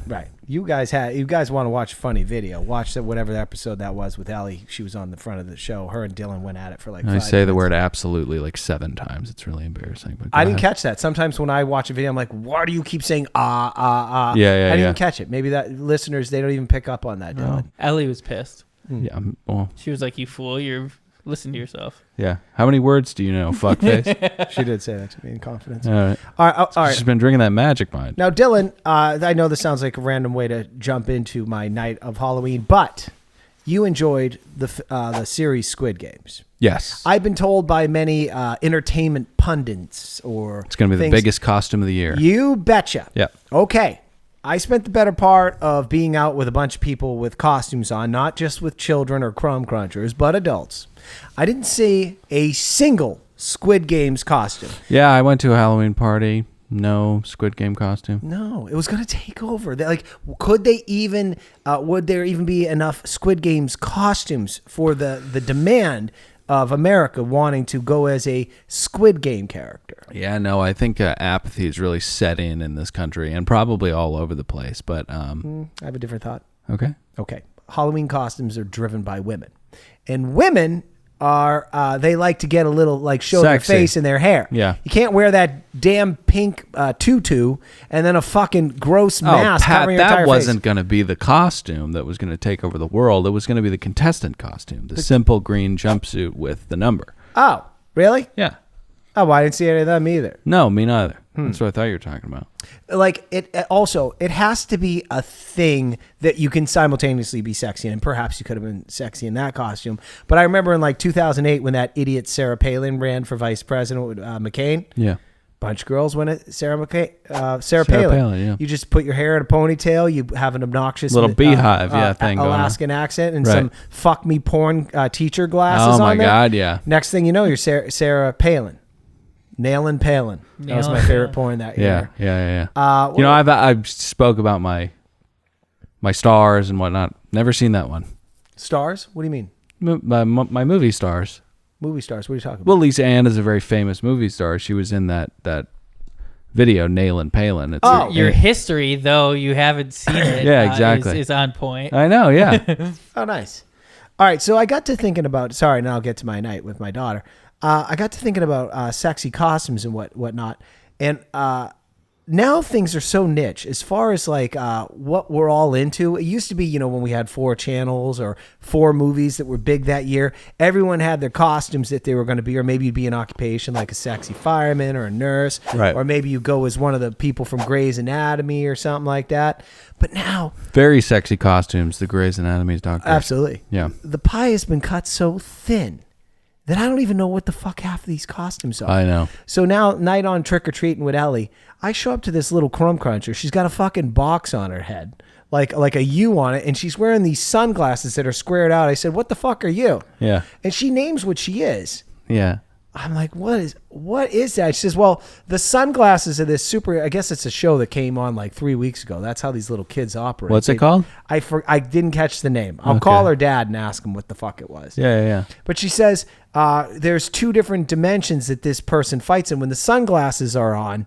Speaker 1: Right. You guys want to watch a funny video. Watch whatever episode that was with Ellie. She was on the front of the show. Her and Dylan went at it for like 5
Speaker 2: I say
Speaker 1: minutes.
Speaker 2: the word absolutely like 7 times. It's really embarrassing. But
Speaker 1: I didn't catch that. Sometimes when I watch a video, I'm like, why do you keep saying
Speaker 2: Yeah,
Speaker 1: I didn't even catch it. Maybe that listeners, they don't even pick up on that, Dylan.
Speaker 3: Ellie was pissed.
Speaker 2: Yeah, well,
Speaker 3: She was like, "You fool! Listen to yourself."
Speaker 2: yeah. How many words do you know, fuckface?
Speaker 1: She did say that to me in confidence.
Speaker 2: All right.
Speaker 1: All right.
Speaker 2: She's been drinking that Magic Mind.
Speaker 1: Now, Dylan, I know this sounds like a random way to jump into my night of Halloween, but you enjoyed the series Squid Games.
Speaker 2: Yes.
Speaker 1: I've been told by many entertainment pundits
Speaker 2: It's going to be the biggest costume of the year.
Speaker 1: You betcha.
Speaker 2: Yeah.
Speaker 1: Okay. I spent the better part of being out with a bunch of people with costumes on, not just with children or crumb crunchers, but adults. I didn't see a single Squid Games costume.
Speaker 2: Yeah, I went to a Halloween party. No Squid Game costume.
Speaker 1: No, it was going to take over. Could they even? Would there even be enough Squid Games costumes for the demand of America wanting to go as a Squid Game character?
Speaker 2: Yeah, no, I think apathy is really set in this country and probably all over the place. But
Speaker 1: I have a different thought.
Speaker 2: Okay.
Speaker 1: Halloween costumes are driven by women, and women are they like to get a little show their
Speaker 2: Sexy.
Speaker 1: face and their hair.
Speaker 2: Yeah.
Speaker 1: You can't wear that damn pink tutu and then a fucking gross mask
Speaker 2: Pat,
Speaker 1: covering your entire
Speaker 2: that wasn't
Speaker 1: face.
Speaker 2: going to be the costume that was going to take over the world. It was going to be the contestant costume, the simple green jumpsuit with the number.
Speaker 1: Oh, really?
Speaker 2: Yeah.
Speaker 1: Oh, well, I didn't see any of them either.
Speaker 2: No, me neither. That's what I thought you were talking about.
Speaker 1: It has to be a thing that you can simultaneously be sexy in, and perhaps you could have been sexy in that costume. But I remember in 2008 when that idiot Sarah Palin ran for vice president with McCain.
Speaker 2: Yeah.
Speaker 1: Bunch of girls went at Sarah Palin.
Speaker 2: Palin, yeah.
Speaker 1: You just put your hair in a ponytail. You have an obnoxious
Speaker 2: Little beehive, thing going on.
Speaker 1: Alaskan accent and
Speaker 2: Right.
Speaker 1: some fuck me porn teacher glasses
Speaker 2: Oh
Speaker 1: on
Speaker 2: my
Speaker 1: there.
Speaker 2: God, yeah.
Speaker 1: Next thing you know, you're Sarah Palin. Nailin' Palin. That was my favorite porn that year.
Speaker 2: Yeah.
Speaker 1: Well,
Speaker 2: I've spoke about my stars and whatnot. Never seen that one.
Speaker 1: stars? What do you mean?
Speaker 2: My movie stars.
Speaker 1: Movie stars? What are you talking about?
Speaker 2: Well, Lisa Ann is a very famous movie star. She was in that video, Nailin' Palin. It's
Speaker 3: Your history, though you haven't seen it,
Speaker 2: Yeah, exactly.
Speaker 3: is on point.
Speaker 2: I know, yeah.
Speaker 1: Oh, nice. All right, so I got to thinking about. Sorry, now I'll get to my night with my daughter. I got to thinking about sexy costumes and whatnot, and now things are so niche as far as what we're all into. It used to be, when we had 4 channels or 4 movies that were big that year, everyone had their costumes that they were going to be, or maybe you'd be an occupation like a sexy fireman or a nurse,
Speaker 2: Right.
Speaker 1: or maybe you go as one of the people from Grey's Anatomy or something like that. But now,
Speaker 2: Very sexy costumes, the Grey's Anatomy's doctor.
Speaker 1: absolutely,
Speaker 2: Yeah.
Speaker 1: the pie has been cut so thin that I don't even know what the fuck half of these costumes are.
Speaker 2: I know.
Speaker 1: So now, night on trick-or-treating with Ellie, I show up to this little crumb cruncher. She's got a fucking box on her head, like a U on it, and she's wearing these sunglasses that are squared out. I said, what the fuck are you?
Speaker 2: Yeah.
Speaker 1: And she names what she is.
Speaker 2: Yeah.
Speaker 1: I'm like, what is that? She says, well, the sunglasses are this super, I guess it's a show that came on 3 weeks ago. That's how these little kids operate.
Speaker 2: What's it called?
Speaker 1: I didn't catch the name. I'll
Speaker 2: Okay.
Speaker 1: call her dad and ask him what the fuck it was.
Speaker 2: Yeah.
Speaker 1: But she says there's 2 different dimensions that this person fights in. When the sunglasses are on,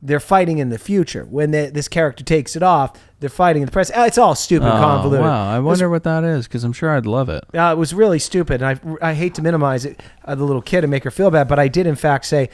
Speaker 1: they're fighting in the future. When this character takes it off, they're fighting in the present. It's all stupid, convoluted.
Speaker 2: Wow. I wonder what that is, because I'm sure I'd love it.
Speaker 1: It was really stupid, and I hate to minimize it, the little kid, and make her feel bad, but I did in fact say,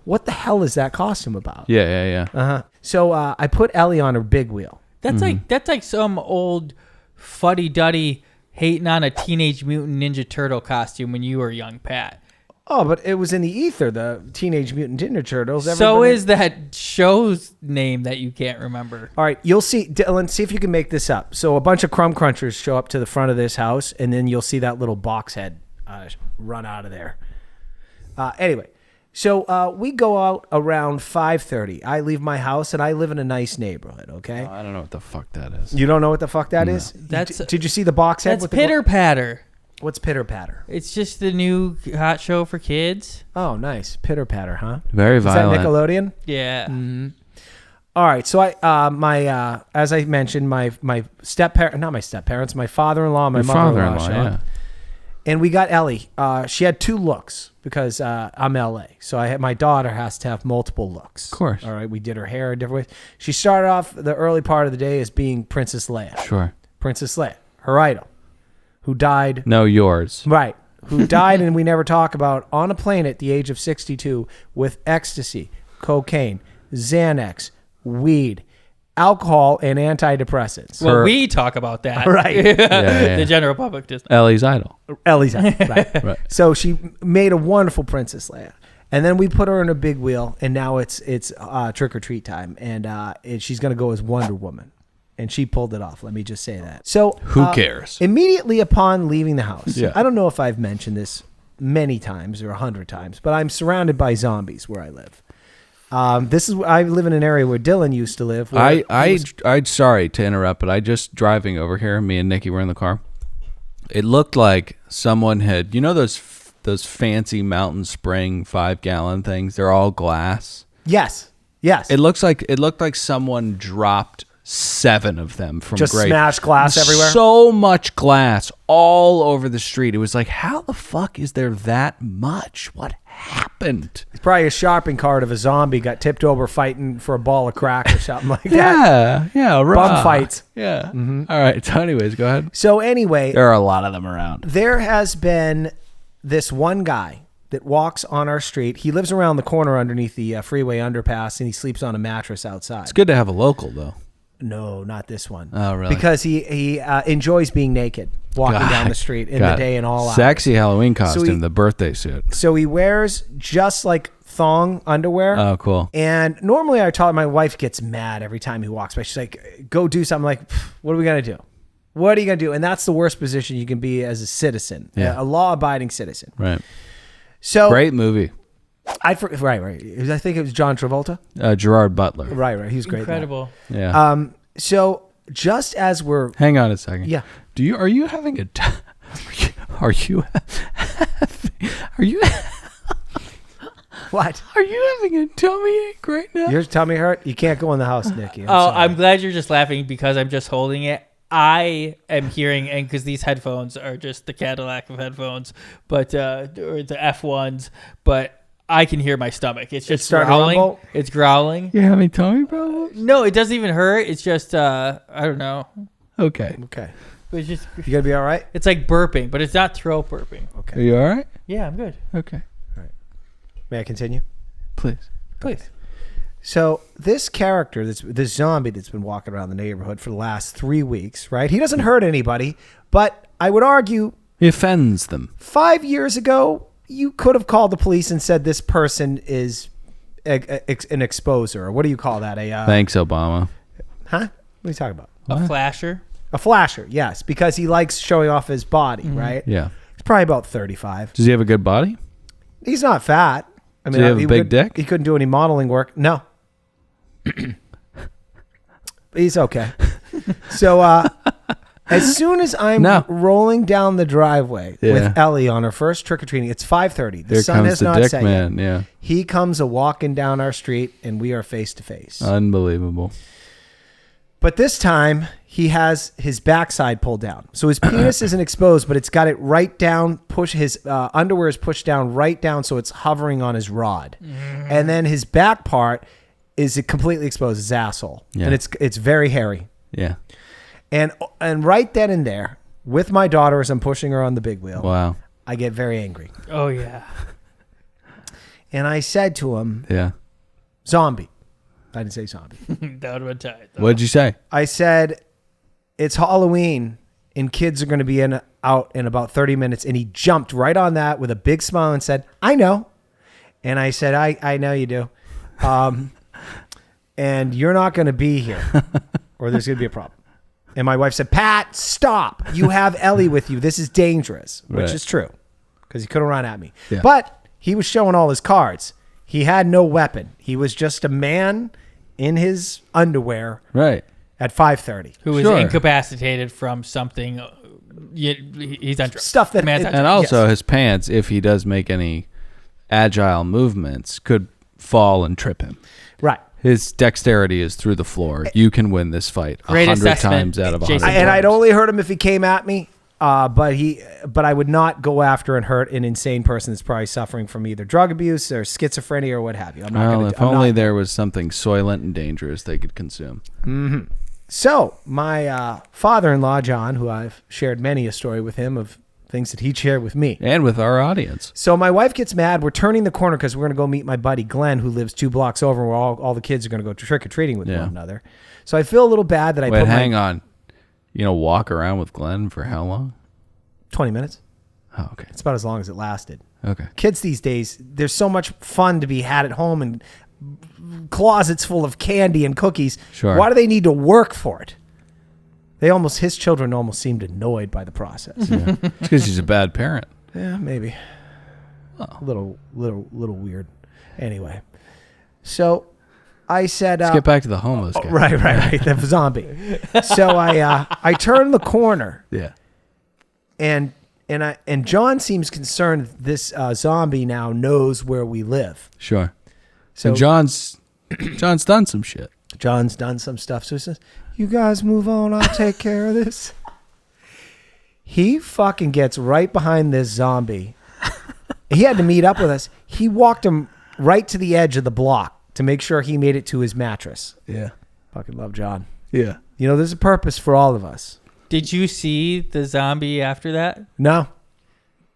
Speaker 1: what the hell is that costume about?
Speaker 2: Yeah.
Speaker 1: Uh-huh. So I put Ellie on her big wheel.
Speaker 3: That's like some old fuddy-duddy hating on a Teenage Mutant Ninja Turtle costume when you were young, Pat.
Speaker 1: Oh, but it was in the ether, the Teenage Mutant Ninja Turtles.
Speaker 3: So is that show's name that you can't remember.
Speaker 1: All right, you'll see, Dylan, see if you can make this up. So a bunch of crumb crunchers show up to the front of this house, and then you'll see that little box head run out of there. Anyway, so we go out around 5:30. I leave my house, and I live in a nice neighborhood, okay?
Speaker 2: I don't know what the fuck that is.
Speaker 1: You don't know what the fuck that is? Did you see the box head?
Speaker 3: That's
Speaker 1: with
Speaker 3: Pitter Patter.
Speaker 1: What's Pitter Patter?
Speaker 3: It's just the new hot show for kids.
Speaker 1: Oh, nice. Pitter Patter, huh?
Speaker 2: Very violent.
Speaker 1: Is that Nickelodeon?
Speaker 3: Yeah.
Speaker 1: Mm-hmm. All right. So as I mentioned, my step-parent, not my step-parents, my father-in-law, my mother-in-law showed up. And we got Ellie. She had 2 looks because I'm LA. So my daughter has to have multiple looks.
Speaker 2: Of course.
Speaker 1: All right. We did her hair in different ways. She started off the early part of the day as being Princess Leia.
Speaker 2: Sure.
Speaker 1: Princess Leia, her idol, who died.
Speaker 2: No, yours.
Speaker 1: Right. Who died, and we never talk about, on a plane at the age of 62 with ecstasy, cocaine, Xanax, weed, alcohol, and antidepressants.
Speaker 3: Well, we talk about that.
Speaker 1: Right.
Speaker 3: The general public does.
Speaker 2: Ellie's idol.
Speaker 1: Ellie's idol. Right.
Speaker 2: Right.
Speaker 1: So she made a wonderful Princess Leia. And then we put her in a big wheel, and now it's trick-or-treat time. And she's going to go as Wonder Woman. And she pulled it off. Let me just say that. So
Speaker 2: Who cares?
Speaker 1: Immediately upon leaving the house,
Speaker 2: Yeah.
Speaker 1: I don't know if I've mentioned this many times or 100 times, but I'm surrounded by zombies where I live. I live in an area where Dylan used to live.
Speaker 2: I'm sorry to interrupt, but I just driving over here. Me and Nikki were in the car. It looked like someone had, those fancy Mountain Spring 5-gallon things. They're all glass.
Speaker 1: Yes.
Speaker 2: It looked like someone dropped 7 of them from
Speaker 1: just
Speaker 2: grade.
Speaker 1: smashed glass everywhere.
Speaker 2: So much glass all over the street. It was like, how the fuck is there that much? What happened?
Speaker 1: It's probably a shopping cart of a zombie got tipped over fighting for a ball of crack or something like that.
Speaker 2: Yeah, right.
Speaker 1: Bum fights.
Speaker 2: Yeah. Mm-hmm. All right. So anyways, go ahead.
Speaker 1: So anyway,
Speaker 2: there are a lot of them around.
Speaker 1: There has been this one guy that walks on our street. He lives around the corner underneath the freeway underpass, and he sleeps on a mattress outside.
Speaker 2: It's good to have a local, though.
Speaker 1: No, not this one.
Speaker 2: Oh, really?
Speaker 1: Because he enjoys being naked, walking down the street in the day and all
Speaker 2: Sexy
Speaker 1: hours.
Speaker 2: Halloween costume,
Speaker 1: So
Speaker 2: the birthday suit.
Speaker 1: So he wears just like thong underwear.
Speaker 2: Oh, cool.
Speaker 1: And normally I tell my wife gets mad every time he walks by. She's like, go do something. Like, what are we going to do? What are you going to do? And that's the worst position you can be as a citizen, a law-abiding citizen.
Speaker 2: Right.
Speaker 1: So
Speaker 2: great movie.
Speaker 1: Right. I think it was John Travolta.
Speaker 2: Gerard Butler.
Speaker 1: Right. He was great.
Speaker 3: Incredible.
Speaker 2: Yeah.
Speaker 1: So just as we're
Speaker 2: hang on a second.
Speaker 1: Yeah.
Speaker 2: Are you having a are you
Speaker 1: what?
Speaker 2: Are you having a tummy ache right now?
Speaker 1: Your tummy hurt? You can't go in the house, Nikki.
Speaker 3: I'm glad you're just laughing because I'm just holding it. I am hearing, and because these headphones are just the Cadillac of headphones, but or the F1s, but I can hear my stomach. It's just growling. It's growling.
Speaker 2: You're having tummy problems?
Speaker 3: No, it doesn't even hurt. It's just I don't know.
Speaker 2: Okay.
Speaker 1: But it's just, you gonna be all right?
Speaker 3: It's like burping, but it's not throat burping.
Speaker 1: Okay.
Speaker 2: Are you all right?
Speaker 3: Yeah, I'm good.
Speaker 2: Okay.
Speaker 1: All right. May I continue?
Speaker 2: Please.
Speaker 1: So this character, this zombie that's been walking around the neighborhood for the last 3 weeks, right? He doesn't hurt anybody, but I would argue
Speaker 2: he offends them.
Speaker 1: 5 years ago, you could have called the police and said this person is an exposer, or what do you call that?
Speaker 2: Thanks, Obama.
Speaker 1: Huh? What are you talking about?
Speaker 3: A flasher?
Speaker 1: A flasher, yes, because he likes showing off his body, right?
Speaker 2: Yeah.
Speaker 1: He's probably about 35.
Speaker 2: Does he have a good body?
Speaker 1: He's not fat. I mean,
Speaker 2: does he have a big dick?
Speaker 1: He couldn't do any modeling work. No. He's okay. So as soon as I'm rolling down the driveway with Ellie on her first trick-or-treating, it's 5:30. The sun has not set yet.
Speaker 2: Yeah.
Speaker 1: He comes walking down our street, and we are face to face.
Speaker 2: Unbelievable.
Speaker 1: But this time, he has his backside pulled down. So his penis isn't exposed, but it's got it right down. His underwear is pushed down right down, so it's hovering on his rod. And then his back part is completely exposed, his asshole.
Speaker 2: Yeah.
Speaker 1: And it's very hairy.
Speaker 2: Yeah.
Speaker 1: And right then and there, with my daughter as I'm pushing her on the big wheel,
Speaker 2: wow,
Speaker 1: I get very angry.
Speaker 3: Oh, yeah.
Speaker 1: And I said to him, zombie. I didn't say zombie.
Speaker 3: That would have been tight.
Speaker 2: What'd you say?
Speaker 1: I said, it's Halloween, and kids are going to be out in about 30 minutes. And he jumped right on that with a big smile and said, I know. And I said, I know you do. And you're not going to be here or there's going to be a problem. And my wife said, Pat, stop. You have Ellie with you. This is dangerous, which is true because he could have run at me. Yeah. But he was showing all his cards. He had no weapon. He was just a man in his underwear at 5:30.
Speaker 3: Who was incapacitated from something. He's on drugs.
Speaker 1: Stuff that...
Speaker 2: And also his pants, if he does make any agile movements, could fall and trip him.
Speaker 1: Right.
Speaker 2: His dexterity is through the floor. You can win this fight 100 times out of 100.
Speaker 1: And I'd only hurt him if he came at me, but I would not go after and hurt an insane person that's probably suffering from either drug abuse or schizophrenia or what have you. I'm not
Speaker 2: if only there was something soylent and dangerous they could consume.
Speaker 1: Mm-hmm. So my father-in-law, John, who I've shared many a story with him of things that he'd shared with me.
Speaker 2: And with our audience.
Speaker 1: So my wife gets mad. We're turning the corner because we're going to go meet my buddy Glenn, who lives 2 blocks over, where all the kids are going to go trick-or-treating with one another. So I feel a little bad that
Speaker 2: hang on. Walk around with Glenn for how long?
Speaker 1: 20 minutes.
Speaker 2: Oh, okay.
Speaker 1: It's about as long as it lasted.
Speaker 2: Okay.
Speaker 1: Kids these days, there's so much fun to be had at home and closets full of candy and cookies.
Speaker 2: Sure.
Speaker 1: Why do they need to work for it? His children almost seemed annoyed by the process.
Speaker 2: Yeah. It's because he's a bad parent.
Speaker 1: Yeah, maybe. A little weird. Anyway, so I said,
Speaker 2: let's get back to the homeless guy.
Speaker 1: Right. The zombie. So I turned the corner.
Speaker 2: Yeah.
Speaker 1: And John seems concerned that this zombie now knows where we live.
Speaker 2: Sure. So John's done some shit.
Speaker 1: John's done some stuff. So he says, you guys move on. I'll take care of this. He fucking gets right behind this zombie. He had to meet up with us. He walked him right to the edge of the block to make sure he made it to his mattress.
Speaker 2: Yeah.
Speaker 1: Fucking love John.
Speaker 2: Yeah.
Speaker 1: There's a purpose for all of us.
Speaker 3: Did you see the zombie after that?
Speaker 1: No.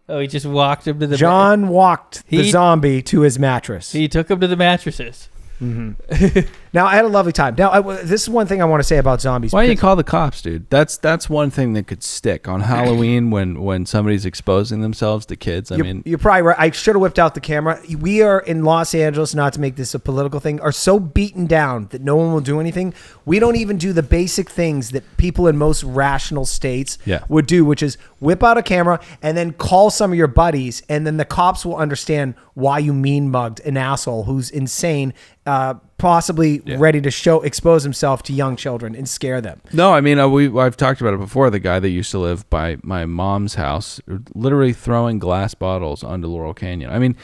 Speaker 3: Oh, he just walked him to the...
Speaker 1: John walked the zombie to his mattress.
Speaker 3: He took him to the mattresses.
Speaker 1: Mm-hmm. Now, I had a lovely time. Now, this is one thing I want to say about zombies.
Speaker 2: Why do you call the cops, dude? That's one thing that could stick on Halloween when somebody's exposing themselves to kids.
Speaker 1: You're probably right. I should have whipped out the camera. We are in Los Angeles, not to make this a political thing, are so beaten down that no one will do anything. We don't even do the basic things that people in most rational states would do, which is whip out a camera and then call some of your buddies, and then the cops will understand why you mean mugged an asshole who's insane, possibly ready to expose himself to young children and scare them.
Speaker 2: No, I've talked about it before. The guy that used to live by my mom's house, literally throwing glass bottles onto Laurel Canyon.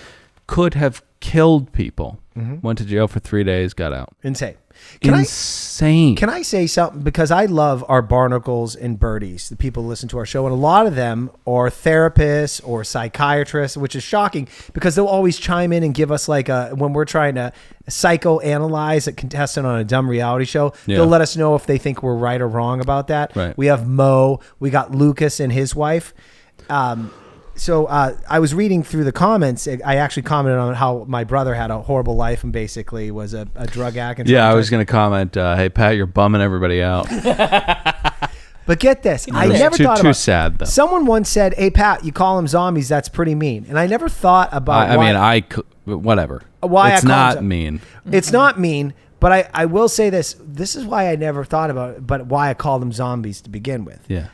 Speaker 2: Could have killed people. Mm-hmm. Went to jail for 3 days, got out.
Speaker 1: Insane.
Speaker 2: Insane.
Speaker 1: Can I say something? Because I love our barnacles and birdies, the people who listen to our show, and a lot of them are therapists or psychiatrists, which is shocking because they'll always chime in and give us when we're trying to psychoanalyze a contestant on a dumb reality show, they'll let us know if they think we're right or wrong about that.
Speaker 2: Right.
Speaker 1: We have Mo, we got Lucas and his wife. So I was reading through the comments. I actually commented on how my brother had a horrible life and basically was a drug addict.
Speaker 2: Yeah, I was going to comment, hey, Pat, you're bumming everybody out.
Speaker 1: But get this. I never thought about it.
Speaker 2: Too sad, though.
Speaker 1: Someone once said, hey, Pat, you call them zombies. That's pretty mean. And I never thought about
Speaker 2: whatever.
Speaker 1: Why
Speaker 2: it's not mean.
Speaker 1: It's not mean. But I will say this. This is why I never thought about it, but why I call them zombies to begin with.
Speaker 2: Yeah.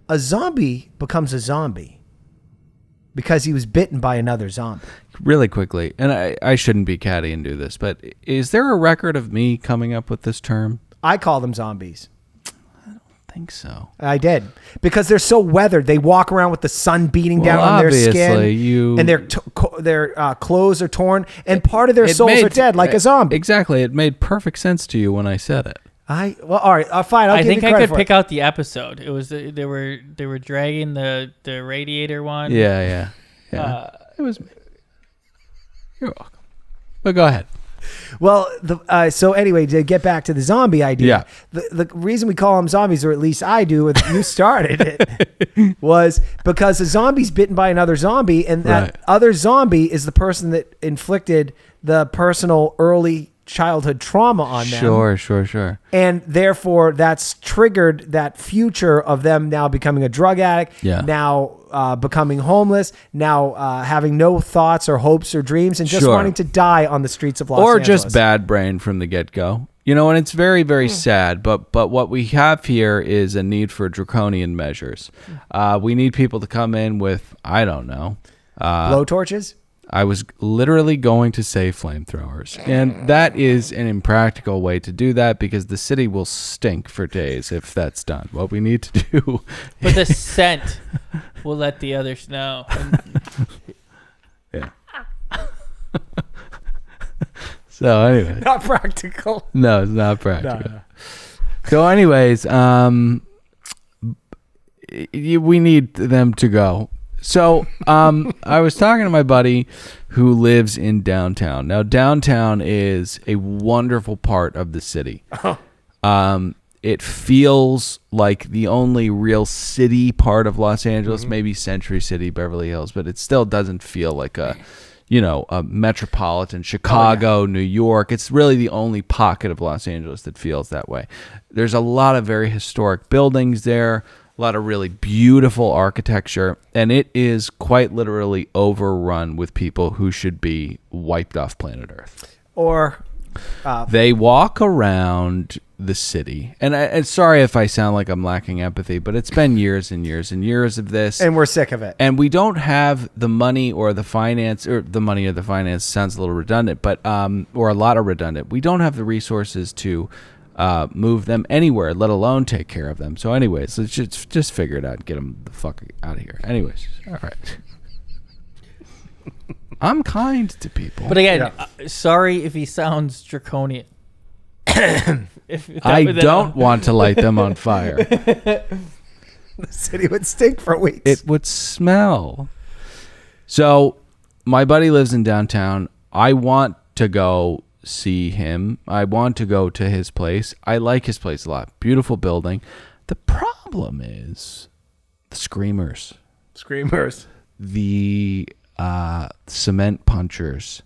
Speaker 1: A zombie becomes a zombie because he was bitten by another zombie.
Speaker 2: Really quickly, and I shouldn't be catty and do this, but is there a record of me coming up with this term?
Speaker 1: I call them zombies.
Speaker 2: I don't think so.
Speaker 1: I did. Because they're so weathered. They walk around with the sun beating down on their skin. And their clothes are torn. And part of their souls are dead like a zombie.
Speaker 2: Exactly. It made perfect sense to you when I said it.
Speaker 1: All right, fine. I'll give you credit
Speaker 3: I could
Speaker 1: for
Speaker 3: pick
Speaker 1: it.
Speaker 3: out the episode. It was they were dragging the radiator one.
Speaker 2: Yeah. It was me. You're welcome. But go ahead.
Speaker 1: Well, so anyway, to get back to the zombie idea, the reason we call them zombies, or at least I do, and you started it, was because a zombie's bitten by another zombie, and that other zombie is the person that inflicted the personal early childhood trauma on them.
Speaker 2: Sure.
Speaker 1: And therefore, that's triggered that future of them now becoming a drug addict, now becoming homeless, now having no thoughts or hopes or dreams, and just wanting to die on the streets of Los Angeles.
Speaker 2: Or just bad brain from the get-go. You know, and it's very, very sad. But what we have here is a need for draconian measures. We need people to come in with, I don't know.
Speaker 1: Blow torches?
Speaker 2: I was literally going to say flamethrowers. And that is an impractical way to do that because the city will stink for days if that's done. What we need to do...
Speaker 3: But the scent will let the others know.
Speaker 2: Yeah. So anyway,
Speaker 1: not practical.
Speaker 2: No, it's not practical.
Speaker 1: No.
Speaker 2: So anyways, we need them to go. So I was talking to my buddy who lives in downtown. Now downtown is a wonderful part of the city. It feels like the only real city part of Los Angeles, maybe Century City, Beverly Hills, but it still doesn't feel like a metropolitan, Chicago, New York. It's really the only pocket of Los Angeles that feels that way. There's a lot of very historic buildings there, a lot of really beautiful architecture, and it is quite literally overrun with people who should be wiped off planet Earth.
Speaker 1: Or
Speaker 2: they walk around the city, and sorry if I sound like I'm lacking empathy, but it's been years and years and years of this,
Speaker 1: and we're sick of it.
Speaker 2: And we don't have the money or the finance, or the money or the finance sounds a little redundant, but or a lot of redundant. We don't have the resources to move them anywhere, let alone take care of them. So anyways, let's just figure it out and get them the fuck out of here. Anyways, all right. I'm kind to people.
Speaker 3: But again, sorry if he sounds draconian.
Speaker 2: I don't want to light them on fire.
Speaker 1: The city would stink for weeks.
Speaker 2: It would smell. So my buddy lives in downtown. I want to go see him. I want to go to his place. I like his place a lot. Beautiful building. The problem is the screamers. The cement punchers.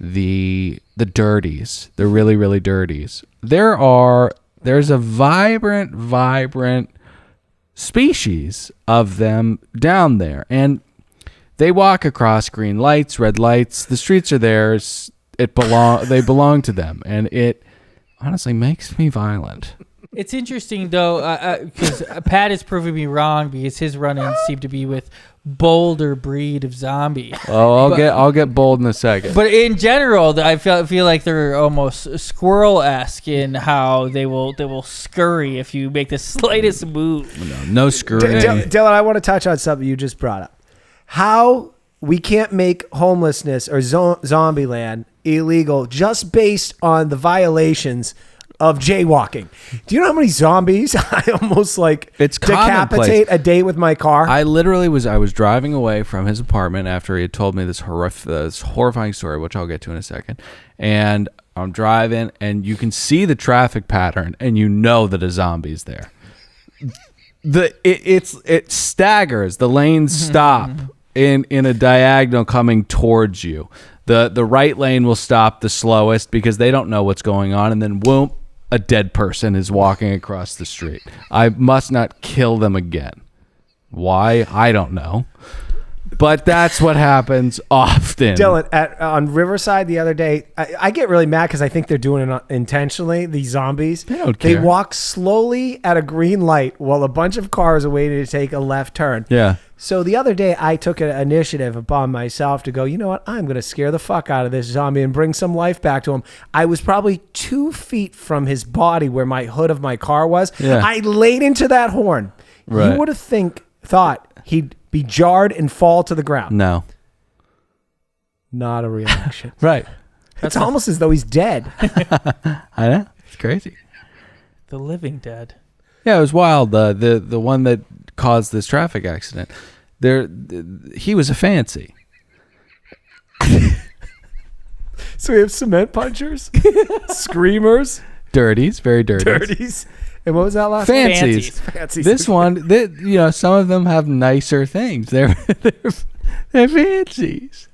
Speaker 2: The dirties, the really, really dirties. There's a vibrant species of them down there, and they walk across green lights, red lights. The streets are theirs. They belong to them, and it honestly makes me violent.
Speaker 3: It's interesting though, because Pat has proven me wrong because his run-ins seem to be with bolder breed of zombie.
Speaker 2: Oh, I'll get bold in a second.
Speaker 3: But in general, I feel like they're almost squirrel-esque in how they will scurry if you make the slightest move.
Speaker 2: No scurrying.
Speaker 1: Dylan, I want to touch on something you just brought up. How we can't make homelessness or zombie land illegal just based on the violations of jaywalking. Do you know how many zombies I almost decapitate a day with my car?
Speaker 2: I was driving away from his apartment after he had told me this horrifying story, which I'll get to in a second. And I'm driving, and you can see the traffic pattern, and you know that a zombie's there. It staggers. The lanes stop in a diagonal coming towards you. The right lane will stop the slowest because they don't know what's going on, and then whoop, a dead person is walking across the street. I must not kill them again. Why? I don't know. But that's what happens often.
Speaker 1: Dylan, on Riverside the other day, I get really mad because I think they're doing it intentionally, these zombies.
Speaker 2: They don't care.
Speaker 1: They walk slowly at a green light while a bunch of cars are waiting to take a left turn.
Speaker 2: Yeah.
Speaker 1: So the other day, I took an initiative upon myself to go, you know what? I'm going to scare the fuck out of this zombie and bring some life back to him. I was probably 2 feet from his body where my hood of my car was.
Speaker 2: Yeah.
Speaker 1: I laid into that horn.
Speaker 2: Right.
Speaker 1: You would have thought he'd be jarred and fall to the ground.
Speaker 2: No.
Speaker 1: Not a reaction.
Speaker 2: Right.
Speaker 1: It's almost as though he's dead.
Speaker 2: I know. It's crazy.
Speaker 3: The living dead.
Speaker 2: Yeah, it was wild. The one that caused this traffic accident. He was a fancy.
Speaker 1: So we have cement punchers, screamers,
Speaker 2: Dirties, very dirty.
Speaker 1: dirties, and what was that last
Speaker 2: Fancies.
Speaker 1: one? Fancies.
Speaker 2: This one, some of them have nicer things. They're fancies.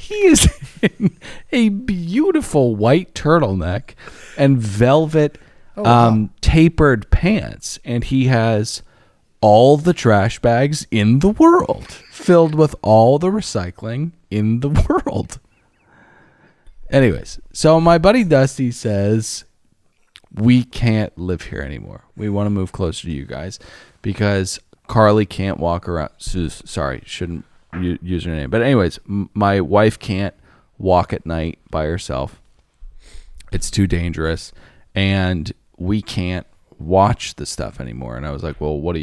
Speaker 2: He is in a beautiful white turtleneck and velvet tapered pants, and he has all the trash bags in the world filled with all the recycling in the world. Anyways, so my buddy Dusty says, we can't live here anymore. We want to move closer to you guys because Carly can't walk around. Sorry, shouldn't use her name. But anyways, my wife can't walk at night by herself. It's too dangerous. And we can't watch the stuff anymore. And I was like, well, what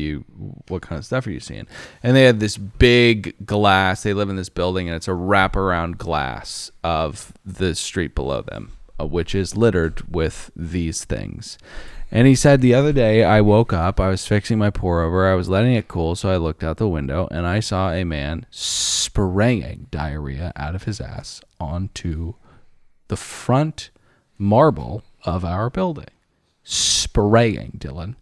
Speaker 2: kind of stuff are you seeing? And they had this big glass. They live in this building, and it's a wraparound glass of the street below them, which is littered with these things. And he said the other day I woke up, I was fixing my pour over, I was letting it cool, so I looked out the window and I saw a man spraying diarrhea out of his ass onto the front marble of our building. Spraying, Dylan.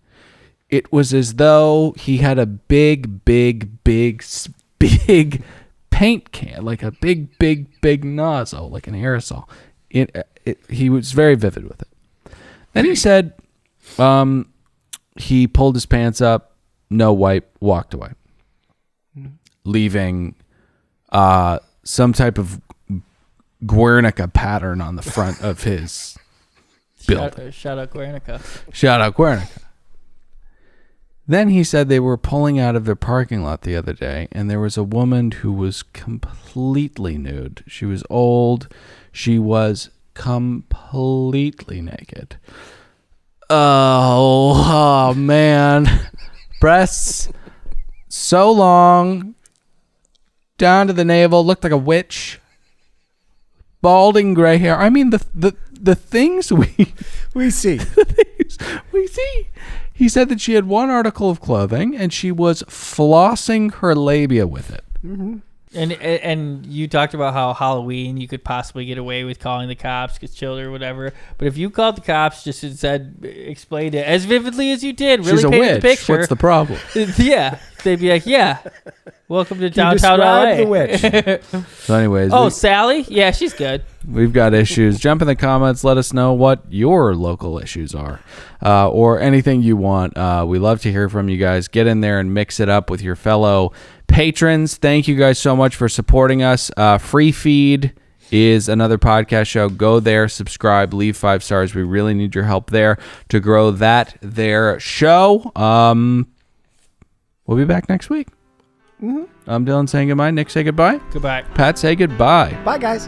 Speaker 2: It was as though he had a big paint can, like a big nozzle, like an aerosol. He was very vivid with it. Then he said he pulled his pants up, no wipe, walked away, leaving some type of Guernica pattern on the front of his building.
Speaker 3: Shout out Guernica.
Speaker 2: Shout out Guernica. Then he said they were pulling out of their parking lot the other day, and there was a woman who was completely nude. She was old. She was completely naked. Oh man. Breasts so long, down to the navel, looked like a witch. Balding gray hair. I mean, the things we see. The things we see. He said that she had one article of clothing and she was flossing her labia with it.
Speaker 1: Mm-hmm.
Speaker 3: And you talked about how Halloween you could possibly get away with calling the cops because children or whatever. But if you called the cops, just explained it as vividly as you did, really
Speaker 2: She's a
Speaker 3: painted
Speaker 2: witch.
Speaker 3: the picture.
Speaker 2: What's the problem?
Speaker 3: Yeah, they'd be like, yeah, welcome to
Speaker 1: You
Speaker 3: downtown
Speaker 1: described
Speaker 3: LA.
Speaker 1: the witch.
Speaker 2: So anyways,
Speaker 3: Sally? Yeah, she's good.
Speaker 2: we've got issues. Jump in the comments. Let us know what your local issues are, or anything you want. We love to hear from you guys. Get in there and mix it up with your fellow patrons. Thank you guys so much for supporting us. Free Feed is another podcast show. Go there, subscribe, leave 5 stars. We really need your help there to grow their show. We'll be back next week. I'm Dylan saying goodbye. Nick, say goodbye.
Speaker 3: Goodbye.
Speaker 2: Pat, say goodbye.
Speaker 1: Bye, guys.